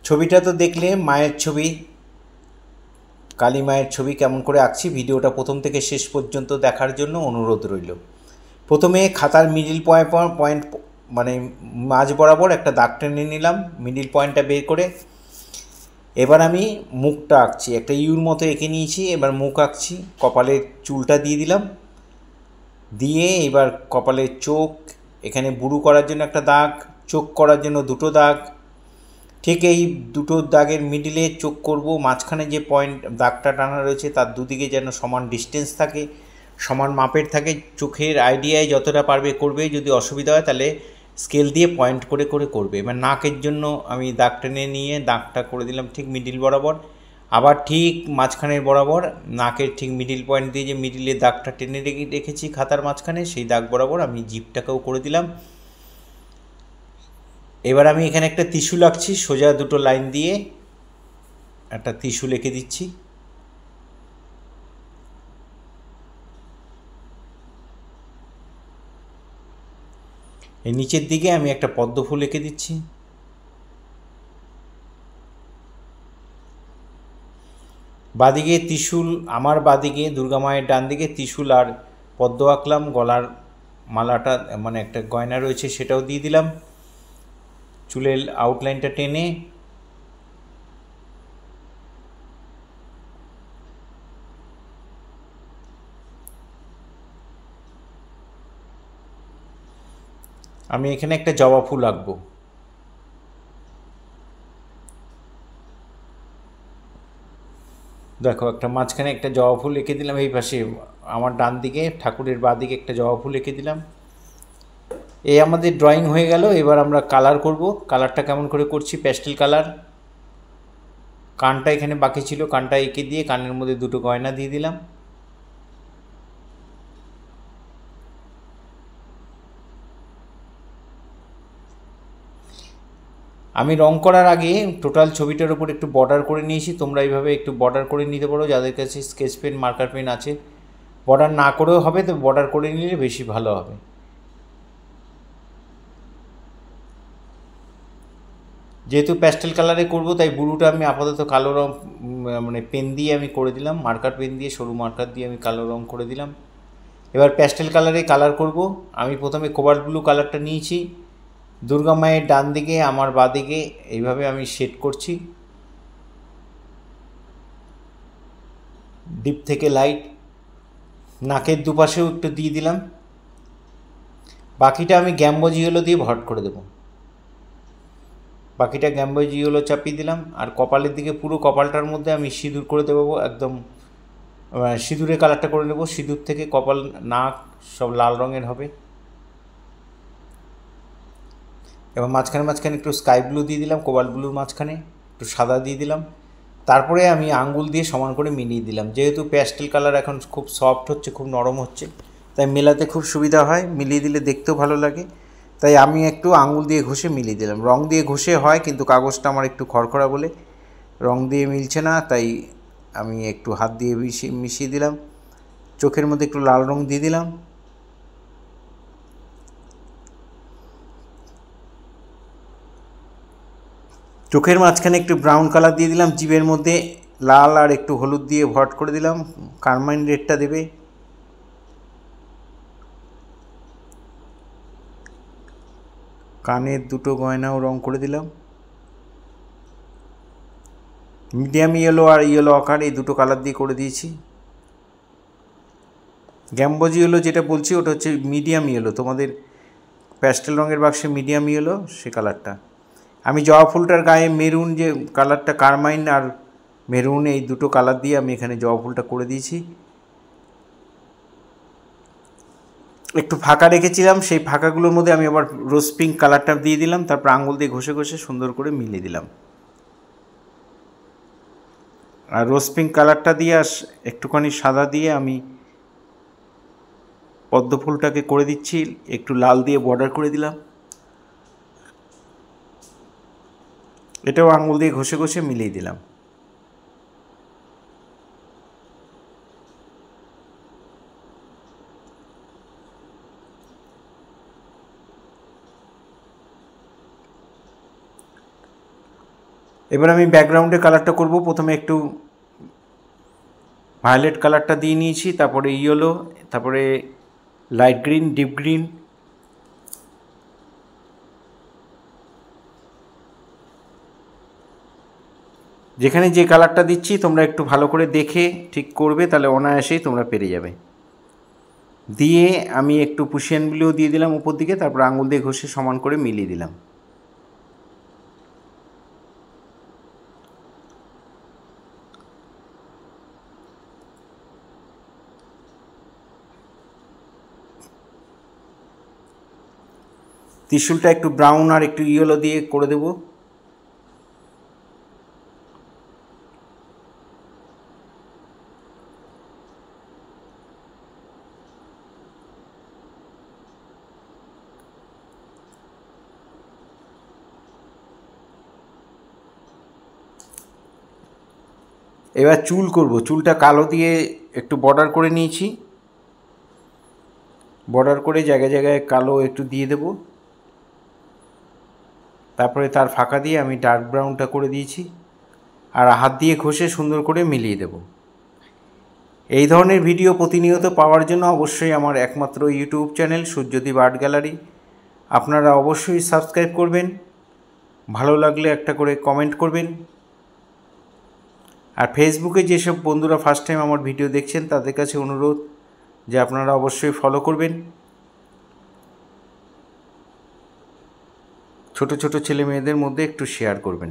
ছবিটা তো দেখলে মায়ের ছবি, কালী মায়ের ছবি কেমন করে আঁকছি ভিডিওটা প্রথম থেকে শেষ পর্যন্ত দেখার জন্য অনুরোধ রইল। প্রথমে খাতার মিডিল পয়েন্ট মানে মাঝ বরাবর একটা দাগ টেনে নিলাম মিডিল পয়েন্টটা বের করে। এবার আমি মুখটা আঁকছি, একটা ইউর মতো এঁকে নিয়েছি। এবার মুখ আঁকছি, কপালের চুলটা দিয়ে দিলাম, দিয়ে এবার কপালের চোখ, এখানে বুড়ো করার জন্য একটা দাগ, চোখ করার জন্য দুটো দাগ। ঠিক এই দুটো দাগের মিডিলে চোখ করব, মাঝখানে যে পয়েন্ট দাগটা টানা রয়েছে তার দুদিকে যেন সমান ডিস্টেন্স থাকে, সমান মাপের থাকে। চোখের আইডিয়ায় যতটা পারবে করবে, যদি অসুবিধা হয় তাহলে স্কেল দিয়ে পয়েন্ট করে করে করবে। এবার নাকের জন্য আমি দাগ টেনে নিয়ে দাগটা করে দিলাম ঠিক মিডিল বরাবর, আবার ঠিক মাঝখানের বরাবর নাকের ঠিক মিডিল পয়েন্ট দিয়ে যে মিডিলে দাগটা টেনে রেখেছি খাতার মাঝখানে, সেই দাগ বরাবর আমি জিভটাকেও করে দিলাম। এবার আমি এখানে একটা ত্রিশূল আঁকছি, সোজা দুটো লাইন দিয়ে একটা ত্রিশূল এঁকে দিচ্ছি। এই নিচের দিকে আমি একটা পদ্ম ফুল এঁকে দিচ্ছি। বাদিকে ত্রিশূল, আমার বাদিকে দুর্গা মায়ের ডান দিকে ত্রিশূল আর পদ্ম আঁকলাম। গলার মালাটা মানে একটা গয়না রয়েছে সেটাও দিয়ে দিলাম। চুলের আউটলাইনটা টেনে আমি এখানে একটা জবা ফুল আঁকবো। দেখো একটা মাঝখানে একটা জবা ফুল এঁকে দিলাম, এই পাশে আমার ডান দিকে ঠাকুরের বাঁ দিকে একটা জবা ফুল এঁকে দিলাম। এই আমাদের ড্রয়িং হয়ে গেল। এবার আমরা কালার করব। কালারটা কেমন করে করছি, প্যাস্টেল কালার। কানটা এখানে বাকি ছিল, কানটা এঁকে দিয়ে কানের মধ্যে দুটো গয়না দিয়ে দিলাম। আমি রং করার আগে টোটাল ছবিটার উপর একটু বর্ডার করে নিয়েছি। তোমরা এইভাবে একটু বর্ডার করে নিতে পারো যাদের কাছে স্কেচ পেন মার্কার পেন আছে। বর্ডার না করেও হবে, তো বর্ডার করে নিলে বেশি ভালো হবে। যেহেতু প্যাস্টেল কালারে করব তাই বুড়োটা আমি আপাতত কালো রং মানে পেন দিয়ে আমি করে দিলাম, মার্কার পেন দিয়ে, সরু মার্কার দিয়ে আমি কালো রং করে দিলাম। এবার প্যাস্টেল কালারে কালার করব। আমি প্রথমে কোবাল্ট ব্লু কালারটা নিয়েছি, দুর্গা মায়ের ডান দিকে আমার বাঁ দিকে এইভাবে আমি শেড করছি, ডিপ থেকে লাইট। নাকের দুপাশেও একটু দিয়ে দিলাম। বাকিটা আমি গ্যাম্বোজি ইয়েলো দিয়ে ভরাট করে দেবো। বাকিটা গ্যাম্বোজি ইয়েলো চাপিয়ে দিলাম। আর কপালের দিকে পুরো কপালটার মধ্যে আমি সিঁদুর করে দেবো, একদম সিঁদুরের কালারটা করে নেব। সিঁদুর থেকে কপাল, নাক সব লাল রঙের হবে। এবার মাঝখানে মাঝখানে একটু স্কাই ব্লু দিয়ে দিলাম, কোবাল্ট ব্লুর মাঝখানে একটু সাদা দিয়ে দিলাম। তারপরে আমি আঙ্গুল দিয়ে সমান করে মিলিয়ে দিলাম। যেহেতু প্যাস্টেল কালার এখন খুব সফট হচ্ছে, খুব নরম হচ্ছে, তাই মেলাতে খুব সুবিধা হয়, মিলিয়ে দিলে দেখতেও ভালো লাগে। তাই আমি একটু আঙ্গুল দিয়ে ঘষে মিলিয়ে দিলাম। রং দিয়ে ঘষে হয় কিন্তু কাগজটা আমার একটু খড়খড়া বলে রং দিয়ে মিলছে না, তাই আমি একটু হাত দিয়ে মিশিয়ে দিলাম। চোখের মধ্যে একটু লাল রং দিয়ে দিলাম। চোখের মাঝখানে একটু ব্রাউন কালার দিয়ে দিলাম। জিভের মধ্যে লাল আর একটু হলুদ দিয়ে ভরাট করে দিলাম, কারমাইন রেডটা দেবে। কানের দুটো গয়নাও রং করে দিলাম। মিডিয়াম ইয়েলো আর ইয়েলো আকার এই দুটো কালার দিয়ে করে দিয়েছি। গ্যাম্বোজি ইয়েলো যেটা বলছি ওটা হচ্ছে মিডিয়াম ইয়েলো, তোমাদের প্যাস্টেল রঙের বাক্সে মিডিয়াম ইয়েলো সে কালারটা। আমি জবা ফুলটার গায়ে মেরুন যে কালারটা, কারমাইন আর মেরুন, এই দুটো কালার দিয়ে আমি এখানে জবা ফুলটা করে দিয়েছি। একটু ফাঁকা রেখেছিলাম, সেই ফাঁকাগুলোর মধ্যে আমি আবার রোজ পিঙ্ক কালারটা দিয়ে দিলাম। তারপর আঙুল দিয়ে ঘষে ঘষে সুন্দর করে মিলিয়ে দিলাম। আর রোজ পিঙ্ক কালারটা দিয়ে আর একটুখানি সাদা দিয়ে আমি পদ্ম ফুলটাকে করে দিচ্ছি, একটু লাল দিয়ে বর্ডার করে দিলাম। এটাও আঙুল দিয়ে ঘষে ঘষে মিলিয়ে দিলাম। এবার আমি ব্যাকগ্রাউন্ডে কালারটা করব। প্রথমে একটু ভায়োলেট কালারটা দিয়ে নিয়েছি, তারপরে ইয়েলো, তারপরে লাইট গ্রিন, ডিপ গ্রিন। যেখানে যে কালারটা দিচ্ছি তোমরা একটু ভালো করে দেখে ঠিক করবে, তাহলে অনায়াসেই তোমরা পেরে যাবে। দিয়ে আমি একটু পুশিয়ান ব্লু দিয়ে দিলাম উপর দিকে, তারপর আঙুল দিয়ে ঘষে সমান করে মিলিয়ে দিলাম। ত্রিশূলটা একটু ব্রাউন আর একটু ইয়েলো দিয়ে করে দেব। এবার চুল করব। চুলটা কালো দিয়ে একটু বর্ডার করে নিয়েছি, বর্ডার করে জায়গায় জায়গায় কালো একটু দিয়ে দেব। তারপরে তার ফাঁকা দিয়ে আমি ডার্ক ব্রাউনটা করে দিয়েছি, আর হাত দিয়ে ঘষে সুন্দর করে মিলিয়ে দেব। এই ধরনের ভিডিও প্রতিনিয়ত পাওয়ার জন্য অবশ্যই আমার একমাত্র YouTube channel Suryadip art gallery আপনারা অবশ্যই সাবস্ক্রাইব করবেন। ভালো লাগলে একটা করে কমেন্ট করবেন। আর ফেসবুকে যেসব বন্ধুরা ফার্স্ট টাইম আমার ভিডিও দেখছেন তাদের কাছে অনুরোধ যে আপনারা অবশ্যই ফলো করবেন। ছোট ছোট ছেলে মেয়েদের মধ্যে একটু শেয়ার করবেন।